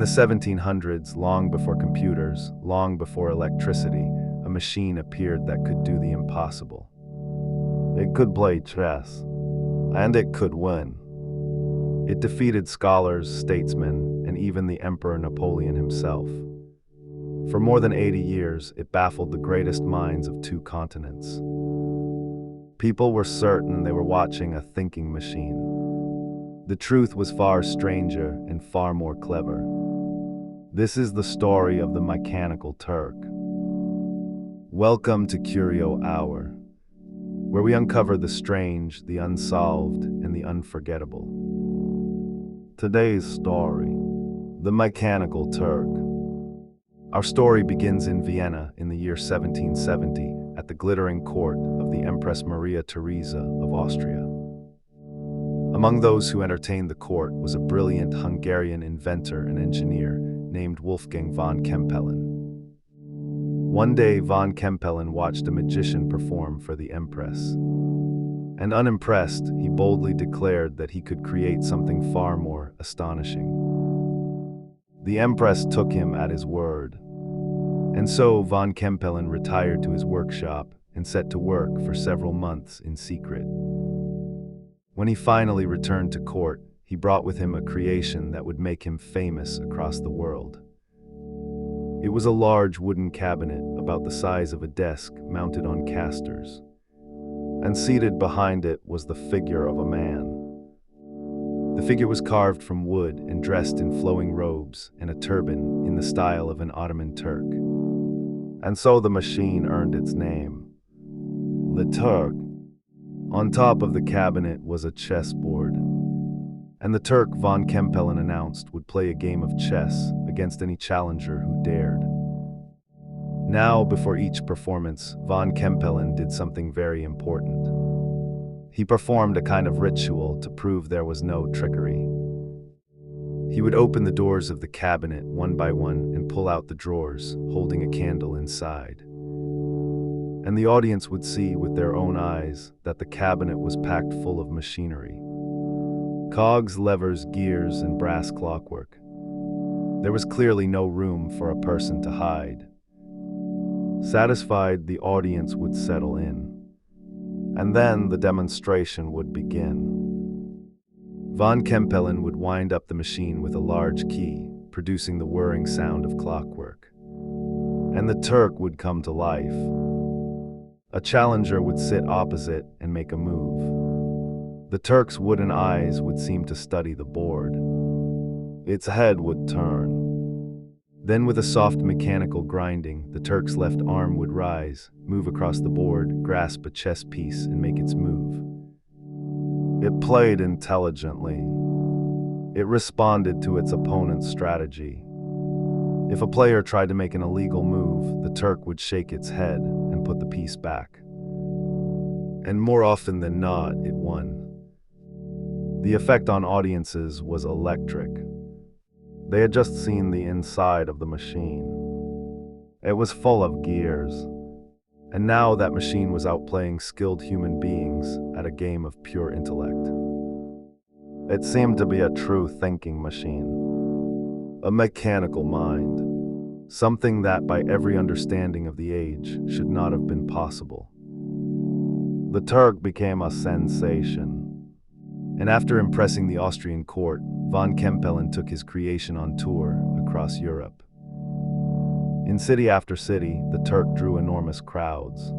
the 1700s, long before computers, long before electricity, a machine appeared that could do the impossible. It could play chess, and it could win. It defeated scholars, statesmen, and even the Emperor Napoleon himself. For more than 80 years, it baffled the greatest minds of two continents. People were certain they were watching a thinking machine. The truth was far stranger and far more clever. This is the story of the Mechanical Turk. Welcome to Curio Hour, where we uncover the strange, the unsolved, and the unforgettable. Today's story, the Mechanical Turk. Our story begins in Vienna in the year 1770 at the glittering court of the Empress Maria Theresa of Austria. Among those who entertained the court was a brilliant Hungarian inventor and engineer named Wolfgang von Kempelen. One day, von Kempelen watched a magician perform for the Empress. And unimpressed, he boldly declared that he could create something far more astonishing. The Empress took him at his word. And so von Kempelen retired to his workshop and set to work for several months in secret. When he finally returned to court, he brought with him a creation that would make him famous across the world. It was a large wooden cabinet about the size of a desk mounted on casters. And seated behind it was the figure of a man. The figure was carved from wood and dressed in flowing robes and a turban in the style of an Ottoman Turk. And so the machine earned its name, the Turk. On top of the cabinet was a chessboard, and the Turk von Kempelen announced would play a game of chess against any challenger who dared. Now, before each performance, von Kempelen did something very important. He performed a kind of ritual to prove there was no trickery. He would open the doors of the cabinet one by one and pull out the drawers, holding a candle inside. And the audience would see with their own eyes that the cabinet was packed full of machinery. Cogs, levers, gears, and brass clockwork. There was clearly no room for a person to hide. Satisfied, the audience would settle in. And then the demonstration would begin. Von Kempelen would wind up the machine with a large key, producing the whirring sound of clockwork. And the Turk would come to life. A challenger would sit opposite and make a move. The Turk's wooden eyes would seem to study the board. Its head would turn. Then with a soft mechanical grinding, the Turk's left arm would rise, move across the board, grasp a chess piece, and make its move. It played intelligently. It responded to its opponent's strategy. If a player tried to make an illegal move, the Turk would shake its head and put the piece back. And more often than not, it won. The effect on audiences was electric. They had just seen the inside of the machine. It was full of gears. And now that machine was outplaying skilled human beings at a game of pure intellect. It seemed to be a true thinking machine. A mechanical mind. Something that, by every understanding of the age, should not have been possible. The Turk became a sensation. And after impressing the Austrian court, von Kempelen took his creation on tour across Europe. In city after city, the Turk drew enormous crowds.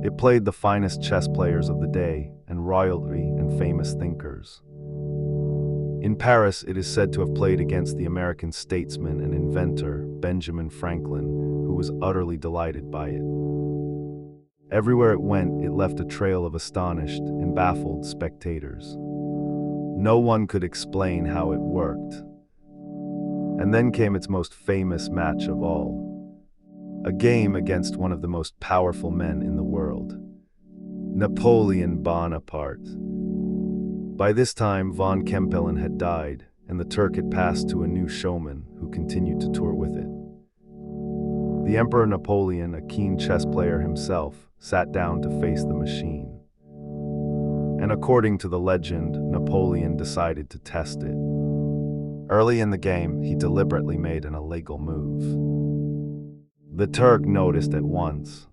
It played the finest chess players of the day and royalty and famous thinkers. In Paris, it is said to have played against the American statesman and inventor Benjamin Franklin, who was utterly delighted by it. Everywhere it went, it left a trail of astonished and baffled spectators. No one could explain how it worked. And then came its most famous match of all. A game against one of the most powerful men in the world, Napoleon Bonaparte. By this time, von Kempelen had died, and the Turk had passed to a new showman who continued to tour with it. The Emperor Napoleon, a keen chess player himself, sat down to face the machine. And according to the legend, Napoleon decided to test it. Early in the game, he deliberately made an illegal move. The Turk noticed at once.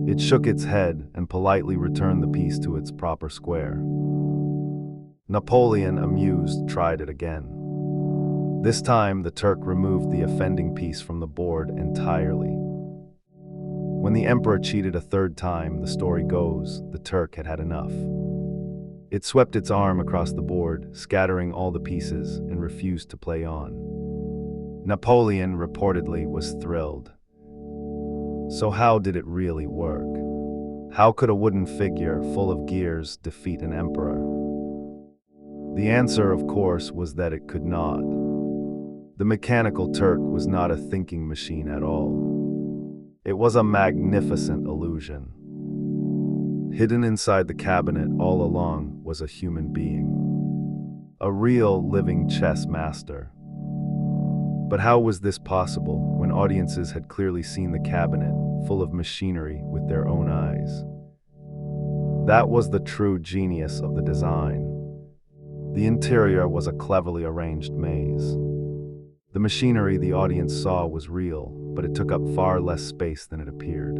It shook its head and politely returned the piece to its proper square. Napoleon, amused, tried it again. This time, the Turk removed the offending piece from the board entirely. When the emperor cheated a third time, the story goes, the Turk had had enough. It swept its arm across the board, scattering all the pieces, and refused to play on. Napoleon, reportedly, was thrilled. So how did it really work? How could a wooden figure full of gears defeat an emperor? The answer, of course, was that it could not. The Mechanical Turk was not a thinking machine at all. It was a magnificent illusion. Hidden inside the cabinet all along was a human being. A real living chess master. But how was this possible when audiences had clearly seen the cabinet full of machinery with their own eyes? That was the true genius of the design. The interior was a cleverly arranged maze. The machinery the audience saw was real, but it took up far less space than it appeared.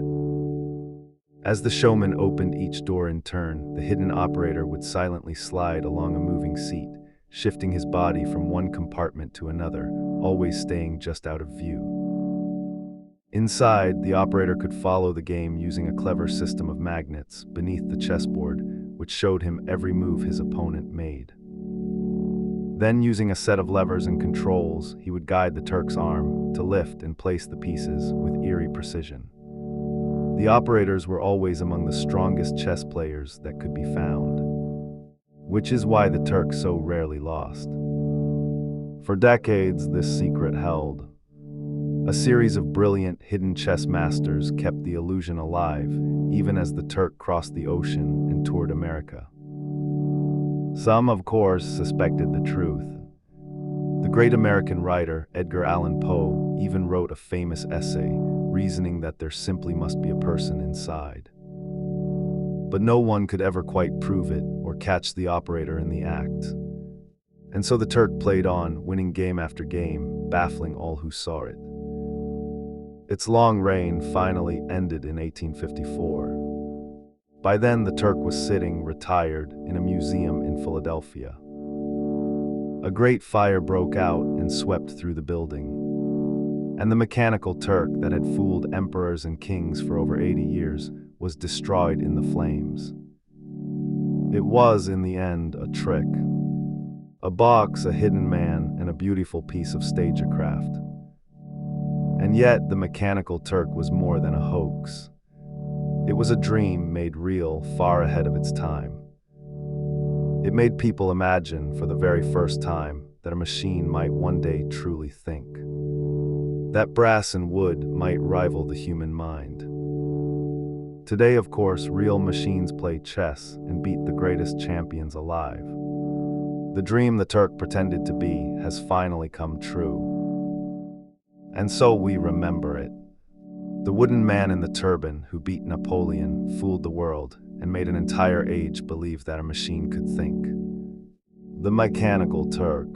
As the showman opened each door in turn, the hidden operator would silently slide along a moving seat, shifting his body from one compartment to another, always staying just out of view. Inside, the operator could follow the game using a clever system of magnets beneath the chessboard, which showed him every move his opponent made. Then, using a set of levers and controls, he would guide the Turk's arm to lift and place the pieces with eerie precision. The operators were always among the strongest chess players that could be found, which is why the Turk so rarely lost. For decades, this secret held. A series of brilliant hidden chess masters kept the illusion alive, even as the Turk crossed the ocean and toured America. Some, of course, suspected the truth. The great American writer Edgar Allan Poe even wrote a famous essay, reasoning that there simply must be a person inside. But no one could ever quite prove it or catch the operator in the act. And so the Turk played on, winning game after game, baffling all who saw it. Its long reign finally ended in 1854. By then, the Turk was sitting, retired, in a museum in Philadelphia. A great fire broke out and swept through the building. And the Mechanical Turk that had fooled emperors and kings for over 80 years was destroyed in the flames. It was, in the end, a trick. A box, a hidden man, and a beautiful piece of stagecraft. And yet, the Mechanical Turk was more than a hoax. It was a dream made real far ahead of its time. It made people imagine, for the very first time, that a machine might one day truly think. That brass and wood might rival the human mind. Today, of course, real machines play chess and beat the greatest champions alive. The dream the Turk pretended to be has finally come true. And so we remember it. The wooden man in the turban who beat Napoleon fooled the world and made an entire age believe that a machine could think. The Mechanical Turk.